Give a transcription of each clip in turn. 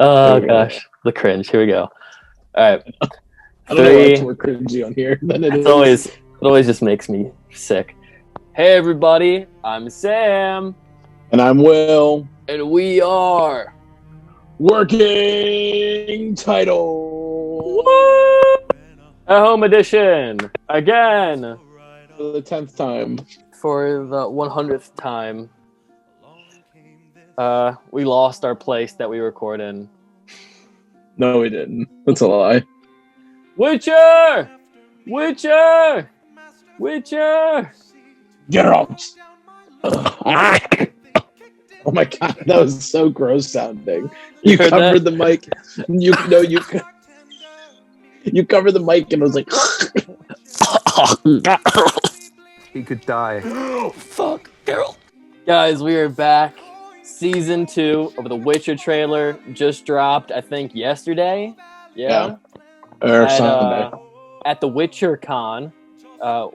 Oh gosh, the cringe. Here we go. All right, I don't know why it's three. more cringy on here than it It is. always just makes me sick. Hey everybody, I'm Sam, And I'm Will. and we are Working title a home edition again for the 10th time. for the 100th time. We lost our place that we record in. No, we didn't. That's a lie. Witcher! Witcher! Witcher! Geralts. Oh my god, that was so gross sounding. You heard covered that? the mic. You covered the mic and it was like. He could die. Fuck, Geralt. Guys, we are back. Season 2 of the Witcher trailer just dropped, I think, yesterday. Yeah. Or Sunday. At the WitcherCon.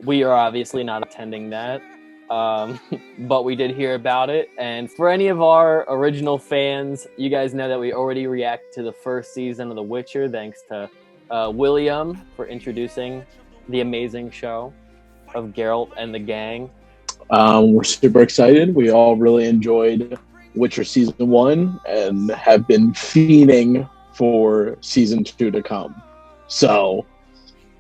We are obviously not attending that. But we did hear about it. And for any of our original fans, you guys know that we already reacted to the first season of The Witcher, thanks to William for introducing the amazing show of Geralt and the gang. We're super excited. We all really enjoyed Witcher Season 1 and have been fiending for Season 2 to come. So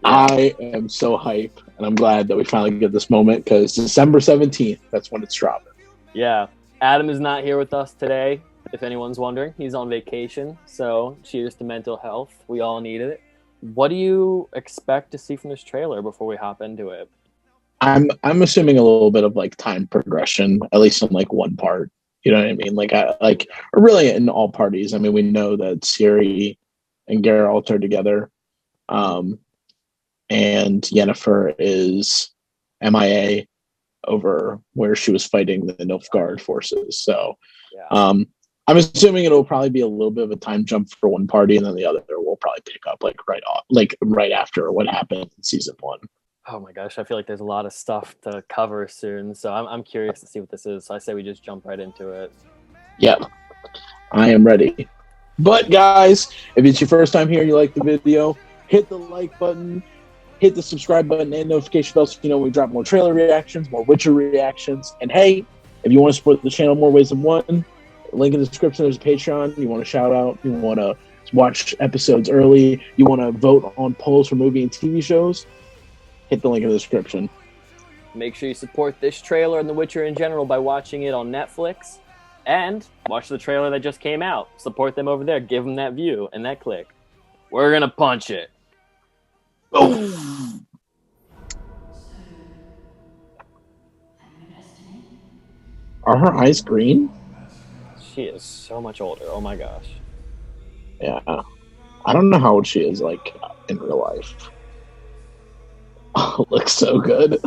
I am so hype, and I'm glad that we finally get this moment because December 17th, that's when it's dropping. Yeah. Adam is not here with us today, if anyone's wondering. He's on vacation, so cheers to mental health. We all need it. What do you expect to see from this trailer before we hop into it? I'm assuming a little bit of like time progression, at least in like one part. You know what I mean? Like really in all parties. I mean, we know that Ciri and Geralt are together, and Yennefer is MIA over where she was fighting the Nilfgaard forces. So, Yeah. I'm assuming it'll probably be a little bit of a time jump for one party, and then the other will probably pick up right after what happened in Season 1. Oh my gosh, I feel like there's a lot of stuff to cover soon, so I'm curious to see what this is. So I say we just jump right into it. Yep, I am ready. But guys, if it's your first time here and you like the video, hit the like button, hit the subscribe button and notification bell so you know when we drop more trailer reactions, more Witcher reactions. And hey, if you want to support the channel more ways than one, link in the description, there's a Patreon. You want to shout out, you want to watch episodes early, you want to vote on polls for movie and TV shows, hit the link in the description. Make sure you support this trailer and The Witcher in general by watching it on Netflix. And watch the trailer that just came out. Support them over there. Give them that view and that click. We're going to punch it. Boom! Are her eyes green? She is so much older. Oh my gosh. Yeah. I don't know how old she is, like, in real life. Oh, looks so good.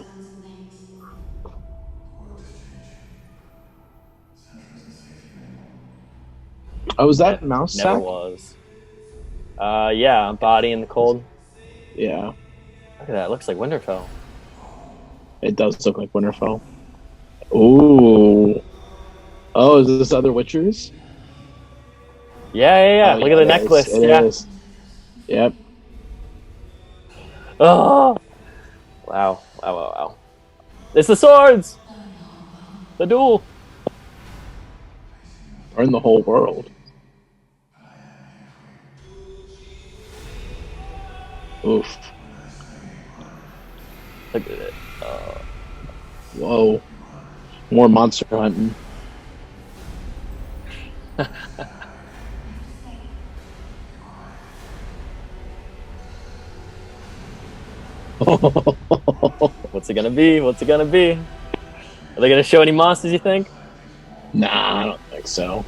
Oh, is that mouse Never sack? was. Yeah, body in the cold. Yeah, Look at that. It looks like Winterfell. it does look like Winterfell. Ooh. Oh, is this other Witchers? Yeah. Oh, Look yeah, at the it necklace. is. It Yeah. is. Yep. Oh! Wow. It's the swords! The duel! Burn the whole world. Oof. Look at it. Whoa. More monster hunting. What's it gonna be? Are they gonna show any monsters, you think? Nah, I don't think so.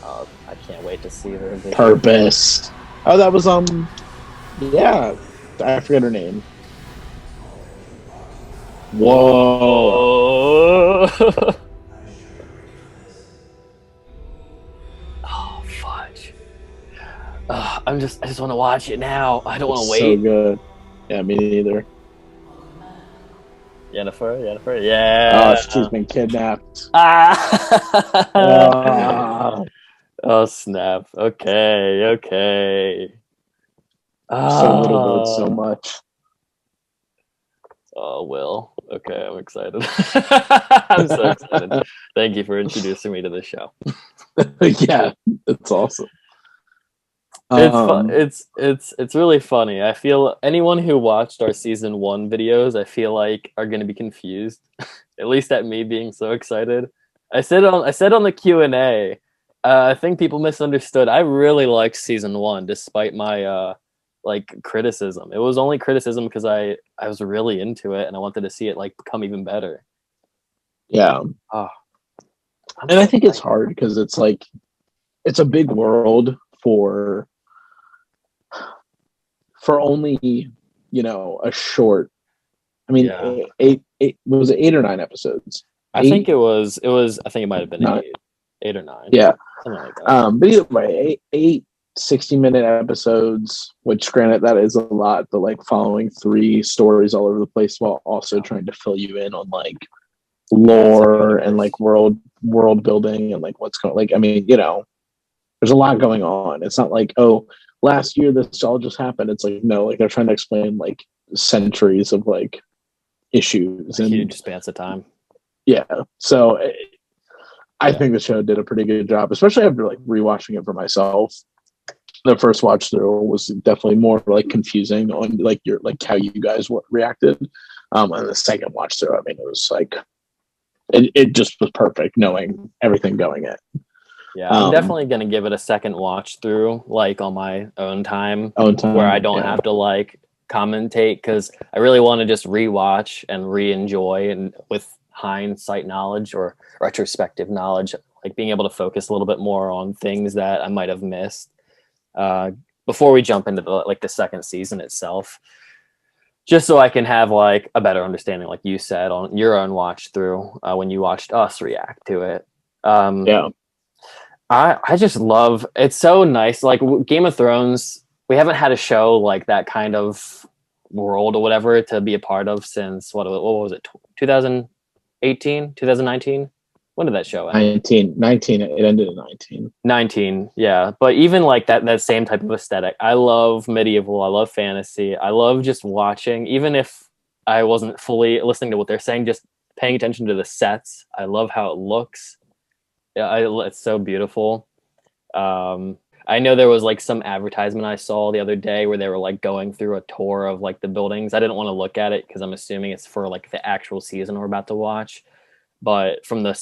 Oh, I can't wait to see her. Purpose. Oh, that was yeah, I forget her name. Whoa. Oh! Oh, fudge. I just want to watch it now. I don't want to So wait. good. Yeah, me neither. Yennefer, yeah. She's been kidnapped. Ah. Oh snap! Okay. So little, but so much. Oh, Will. Okay, I'm excited. I'm so excited. Thank you for introducing me to the show. Yeah, it's awesome. It's really funny. I feel anyone who watched our season 1 videos, I feel like are going to be confused. At least at me being so excited. I said on the Q&A, I think people misunderstood. I really liked season 1 despite my like criticism. It was only criticism because I was really into it and I wanted to see it like become even better. Yeah. Oh, and I think it's hard because it's like it's a big world for only, you know, a short. I mean, yeah. eight was it 8 or 9 episodes? I think it was. I think it might have been 9. 8 or 9. Yeah. Something like that. But either way, eight 60-minute episodes, which granted that is a lot, but like following 3 stories all over the place while also trying to fill you in on like lore and like world building and like what's going, like, I mean, you know, there's a lot going on. It's not like, oh, last year this all just happened. It's like, no, like they're trying to explain like centuries of like issues and huge spans of time. Yeah. So I think the show did a pretty good job, especially after like rewatching it for myself. The first watch through was definitely more like confusing on like your like how you guys reacted. And the second watch through, I mean, it was like it just was perfect knowing everything going in. Yeah, I'm definitely gonna give it a second watch through, like on my own time where I don't have to like commentate, because I really want to just rewatch and re-enjoy, and with hindsight knowledge or retrospective knowledge, like being able to focus a little bit more on things that I might have missed before we jump into the second season itself, just so I can have like a better understanding, like you said, on your own watch through when you watched us react to it. I just love, it's so nice. Like Game of Thrones, we haven't had a show like that kind of world or whatever to be a part of since what was it, 2018, 2019? When did that show end? 19. It ended in 19. 19, yeah. But even like that same type of aesthetic. I love medieval. I love fantasy. I love just watching, even if I wasn't fully listening to what they're saying, just paying attention to the sets. I love how it looks. Yeah, it's so beautiful. I know there was like some advertisement I saw the other day where they were like going through a tour of like the buildings. I didn't want to look at it because I'm assuming it's for like the actual season we're about to watch. But from the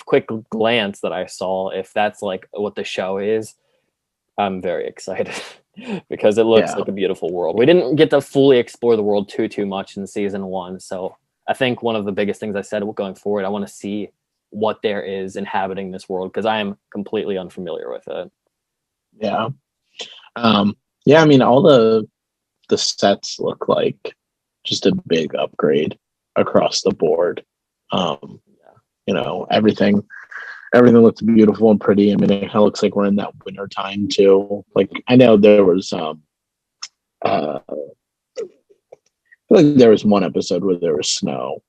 quick glance that I saw, if that's like what the show is, I'm very excited because it looks like a beautiful world. We didn't get to fully explore the world too much in season 1. So I think one of the biggest things I said going forward, I want to see what there is inhabiting this world, because I am completely unfamiliar with it. Yeah. Yeah, I mean, all the sets look like just a big upgrade across the board. You know, everything looks beautiful and pretty. I mean, it kind of looks like we're in that winter time too. Like, I know there was I feel like there was one episode where there was snow.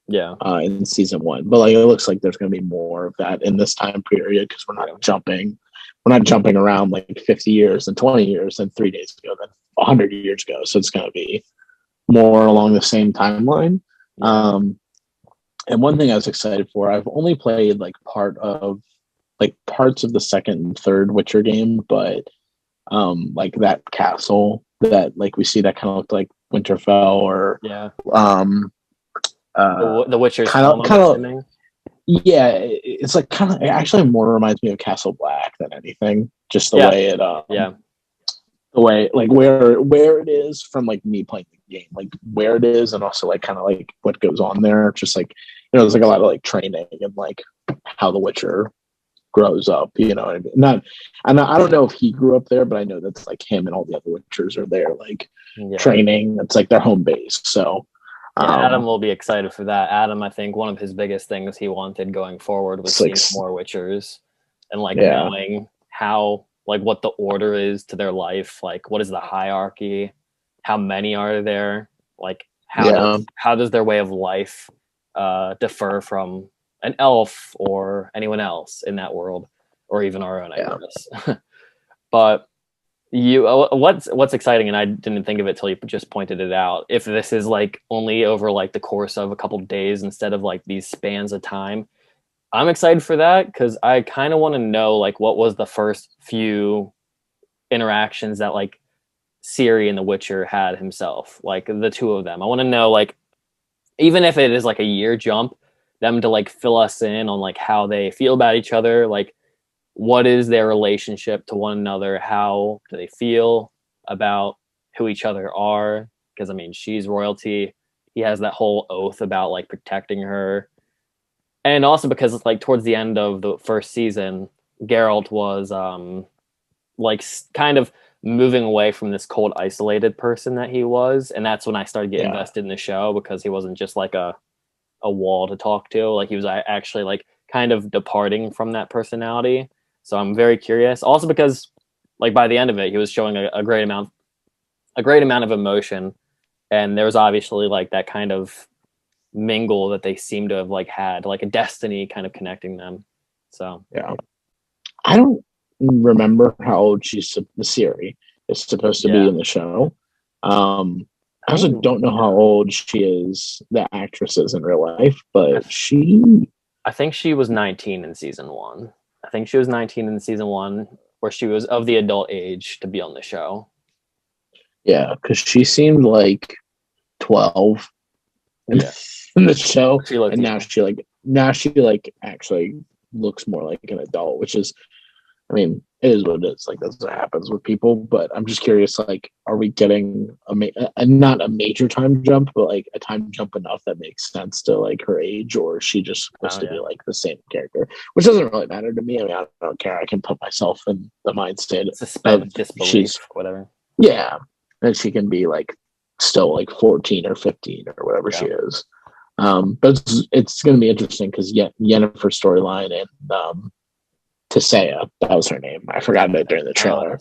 Yeah. In season 1, but like it looks like there's going to be more of that in this time period, because we're not jumping around like 50 years and 20 years and 3 days ago than 100 years ago. So it's going to be more along the same timeline. And one thing I was excited for, I've only played like parts of the second and third Witcher game, but like that castle that like we see that kind of looked like Winterfell, or the Witcher's kind of yeah, it's like kind of, it actually more reminds me of Castle Black than anything, just the way it the way like where it is from like me playing the game, like where it is, and also like kind of like what goes on there. Just like, you know, there's like a lot of like training and like how the Witcher grows up, you know what I mean? I don't know if he grew up there, but I know that's like him and all the other Witchers are there like training. It's like their home base. So Adam will be excited for that. Adam, I think one of his biggest things he wanted going forward was seeing more Witchers and like knowing how, like what the order is to their life, like what is the hierarchy, how many are there, like how does their way of life differ from an elf or anyone else in that world, or even our own, I guess. But what's exciting, and I didn't think of it till you just pointed it out, if this is like only over like the course of a couple of days instead of like these spans of time, I'm excited for that, because I kind of want to know like what was the first few interactions that like Ciri and the Witcher had himself, like the two of them. I want to know, like, even if it is like a year jump, them to like fill us in on like how they feel about each other, like what is their relationship to one another, how do they feel about who each other are, because I mean, she's royalty, he has that whole oath about like protecting her. And also because it's like towards the end of the first season, Geralt was like kind of moving away from this cold, isolated person that he was, and that's when I started getting invested in the show, because he wasn't just like a wall to talk to, like he was actually like kind of departing from that personality. So I'm very curious, also because like by the end of it, he was showing a great amount of emotion, and there was obviously like that kind of mingle that they seem to have like had, like a destiny kind of connecting them. So I don't remember how old Ciri is supposed to be in the show. I also don't know how old she is, the actress is in real life, but I think she was 19 in season 1. I think she was 19 in season 1, where she was of the adult age to be on the show. Yeah, because she seemed like 12 in the show, and now she actually looks more like an adult, which is, I mean, it is what it is. Like, that's what happens with people. But I'm just curious, like, are we getting not a major time jump, but like a time jump enough that makes sense to like her age, or is she just supposed to be like the same character? Which doesn't really matter to me. I mean, I don't care. I can put myself in the mindset suspend disbelief, whatever. Yeah, and she can be like still like 14 or 15 or whatever she is. But it's going to be interesting because Yennefer's storyline and Tissaia, that was her name. I forgot it during the trailer.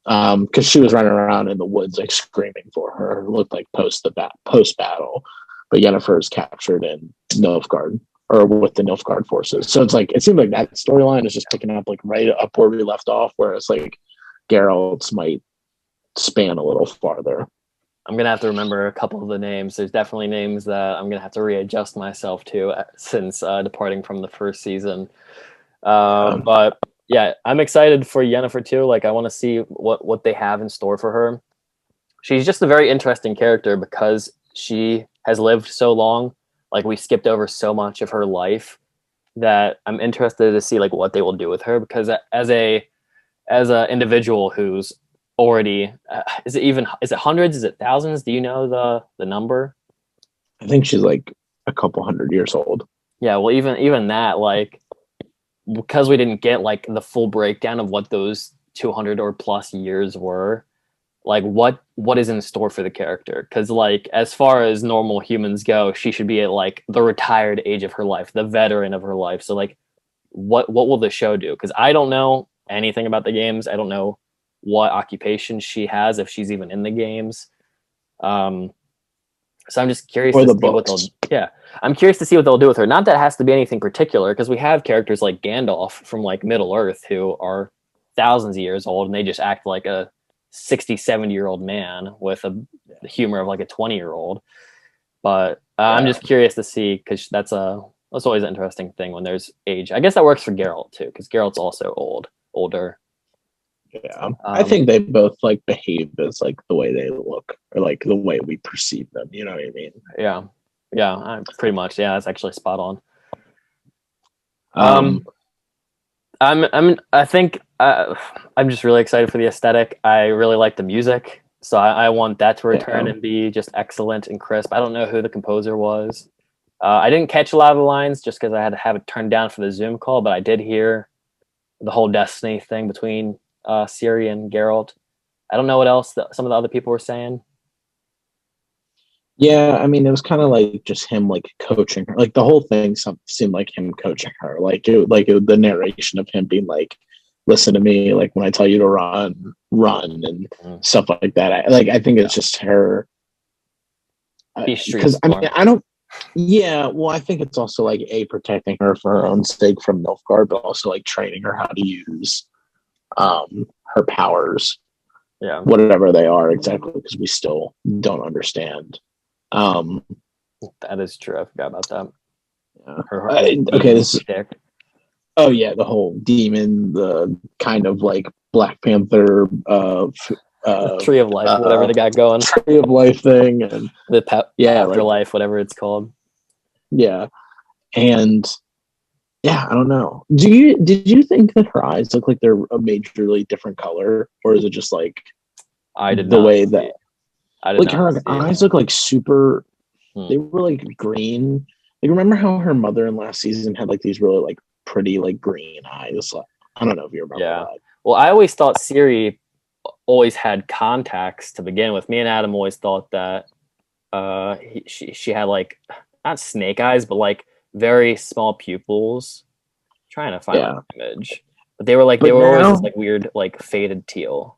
Because she was running around in the woods like screaming for her. It looked like post battle, but Yennefer is captured in Nilfgaard, or with the Nilfgaard forces. So it's like, it seems like that storyline is just picking up like right up where we left off, whereas like Geralt's might span a little farther. I'm gonna have to remember a couple of the names. There's definitely names that I'm gonna have to readjust myself to since departing from the first season. But yeah, I'm excited for Yennefer too. Like, I want to see what they have in store for her. She's just a very interesting character because she has lived so long. Like, we skipped over so much of her life that I'm interested to see like what they will do with her, because as a individual who's already is it hundreds, is it thousands, do you know the number? I think she's like a couple 100 years old. Yeah, well, even that, like, because we didn't get like the full breakdown of what those 200 or plus years were, like what is in store for the character, because like as far as normal humans go, she should be at like the retired age of her life, the veteran of her life. So like what will the show do? Because I don't know anything about the games. I don't know what occupation she has, if she's even in the games. So I'm just curious to see what they'll I'm curious to see what they'll do with her. Not that it has to be anything particular, because we have characters like Gandalf from like Middle Earth who are thousands of years old and they just act like a 60, 70-year-old man with the humor of like a 20-year-old. But I'm just curious to see, because that's always an interesting thing when there's age. I guess that works for Geralt too, because Geralt's also older. Yeah, I think they both like behave as like the way they look, or like the way we perceive them. You know what I mean? Yeah, pretty much. Yeah, that's actually spot on. I think I'm just really excited for the aesthetic. I really like the music, so I want that to return and be just excellent and crisp. I don't know who the composer was. I didn't catch a lot of the lines just because I had to have it turned down for the Zoom call, but I did hear the whole Destiny thing between Ciri and Geralt. I don't know what else some of the other people were saying. Yeah, I mean, it was kind of like just him like coaching her. Like the whole thing seemed like him coaching her. The narration of him being like, "Listen to me. Like when I tell you to run, and stuff like that." I think it's just her. He's street because I mean, smart. I don't. Yeah, well, I think it's also like protecting her for her own sake from Nilfgaard, but also like training her how to use her powers, Yeah, whatever they are exactly, because we still don't understand. Um, that is true. I forgot about that. yeah. Her Okay, this is. shtick. Oh yeah, the whole demon, the kind of like Black Panther, Tree of life, whatever they got going. Tree of Life thing, and yeah, afterlife, whatever it's called. yeah, and yeah, I don't know. Did you think that her eyes look like they're a majorly different color, or is it just like I did the not way see that it. I did like not her see eyes it. look like super? Hmm. They were like green. Like remember how her mother in last season had like these really like pretty like green eyes? Like, I don't know if you remember Yeah. that. Well, I always thought Siri always had contacts to begin with. Me and Adam always thought that she had like not snake eyes, but like very small pupils. I'm trying to find Yeah. like an image, but they were always this like weird like faded teal.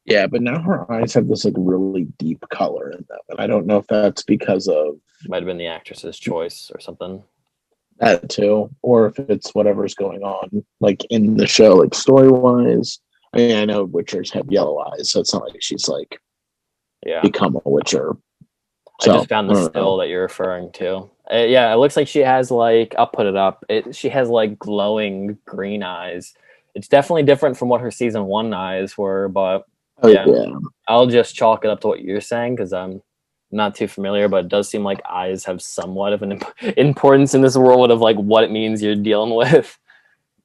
Yeah, but now her eyes have this like really deep color in them, and I don't know if that's because of Might have been the actress's choice or something. that too, or if it's whatever's going on like in the show, like story wise. I mean, I know Witchers have yellow eyes, so it's not like she's like become a Witcher. So, I just found the still that you're referring to. Yeah, it looks like she has like I'll put it up. She has like glowing green eyes. It's definitely different from what her season 1 eyes were, but I'll just chalk it up to what you're saying because I'm not too familiar. But it does seem like eyes have somewhat of an importance in this world of like what it means you're dealing with.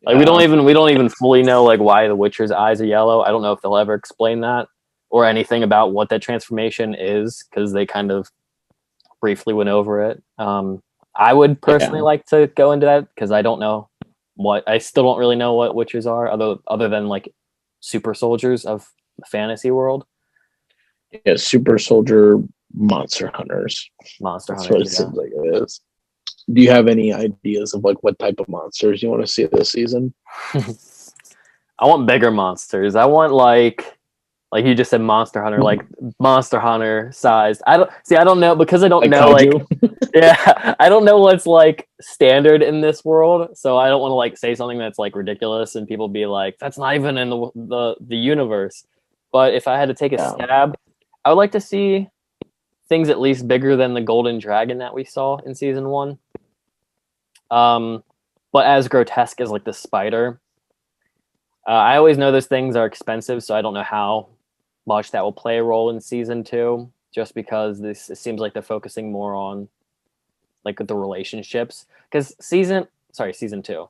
Like we don't even fully know like why the Witcher's eyes are yellow. I don't know if they'll ever explain that or anything about what that transformation is because they kind of briefly went over it. I would personally like to go into that because I don't know I still don't really know what witches are other than like super soldiers of the fantasy world. Yeah, super soldier monster hunters. Monster That's hunters. what it seems like it is. Do you have any ideas of like what type of monsters you want to see this season? I want bigger monsters. I want like you just said Monster Hunter, like Monster Hunter sized. I don't know because I don't know kaiju? Yeah, I don't know what's like standard in this world, so I don't want to like say something that's like ridiculous and people be like, that's not even in the universe. But if I had to take a stab, I would like to see things at least bigger than the golden dragon that we saw in season 1. But as grotesque as like the spider. I always know those things are expensive, so I don't know how much that will play a role in season 2, just because it seems like they're focusing more on like the relationships. Because season 2,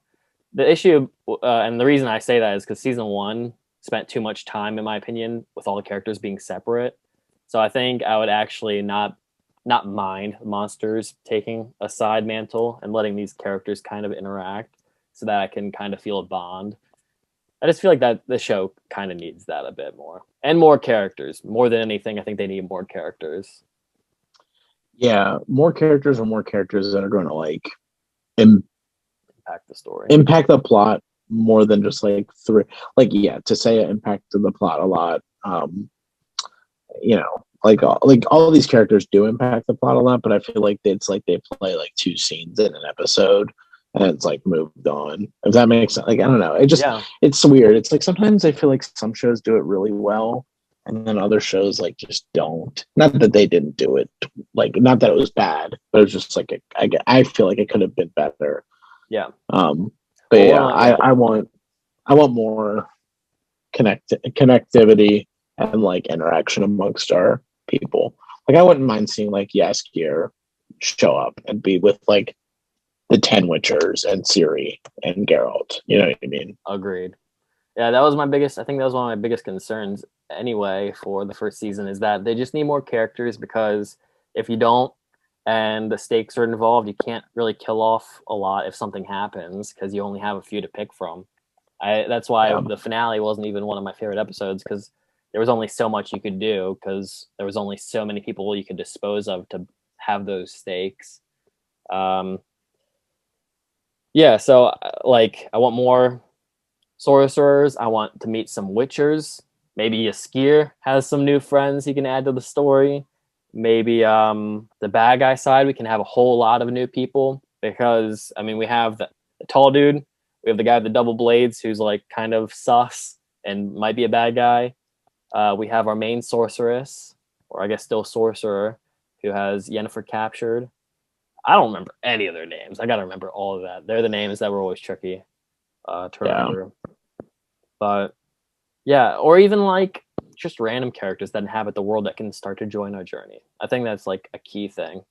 the issue and the reason I say that is because season 1 spent too much time, in my opinion, with all the characters being separate. So I think I would actually not mind monsters taking a side mantle and letting these characters kind of interact so that I can kind of feel a bond. I just feel like that the show kind of needs that a bit more. And more characters. More than anything, I think they need more characters. Yeah, more characters that are going to like impact the story. Impact the plot more than just like three. Like, yeah, to say it impacted the plot a lot. You know, like all these characters do impact the plot a lot, but I feel like it's like they play like 2 scenes in an episode and it's like moved on. If that makes sense. Like, I don't know. It's weird. It's like sometimes I feel like some shows do it really well and then other shows like just don't. Not that they didn't do it, like not that it was bad, but it was just like I feel like it could have been better. Yeah. But I want more connectivity and like interaction amongst our people. Like I wouldn't mind seeing like Jaskier show up and be with like the 10 Witchers and Ciri and Geralt. You know what I mean? Agreed. Yeah, that was I think that was one of my biggest concerns anyway for the first season is that they just need more characters because if you don't and the stakes are involved, you can't really kill off a lot if something happens because you only have a few to pick from. That's why the finale wasn't even one of my favorite episodes because there was only so much you could do because there was only so many people you could dispose of to have those stakes. Yeah, so like I want more sorcerers. I want to meet some witchers. Maybe Jaskier has some new friends he can add to the story. maybe the bad guy side, we can have a whole lot of new people because, I mean, we have the tall dude, we have the guy with the double blades who's like kind of sus and might be a bad guy. We have our main sorceress, or I guess still sorcerer, who has Yennefer captured. I don't remember any of their names. I gotta remember all of that. They're the names that were always tricky to remember. But yeah, or even like just random characters that inhabit the world that can start to join our journey. I think that's like a key thing.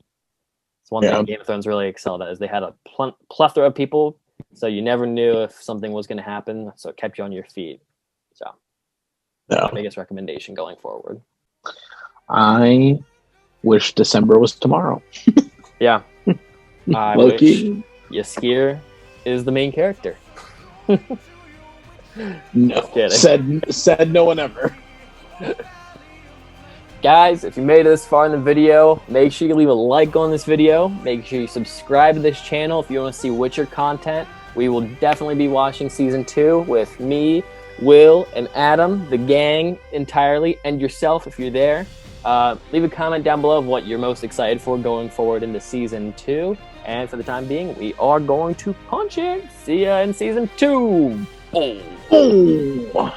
It's one thing Game of Thrones really excelled at, is they had a plethora of people, so you never knew if something was going to happen, so it kept you on your feet. So that's my biggest recommendation going forward. I wish December was tomorrow. Yeah. I wish Yaskir is the main character. No, said no one ever. Guys, if you made it this far in the video, make sure you leave a like on this video. Make sure you subscribe to this channel if you want to see Witcher content. We will definitely be watching Season 2 with me, Will, and Adam, the gang entirely, and yourself if you're there. Leave a comment down below of what you're most excited for going forward into Season 2. And for the time being, we are going to punch it. See ya in Season 2. Boom.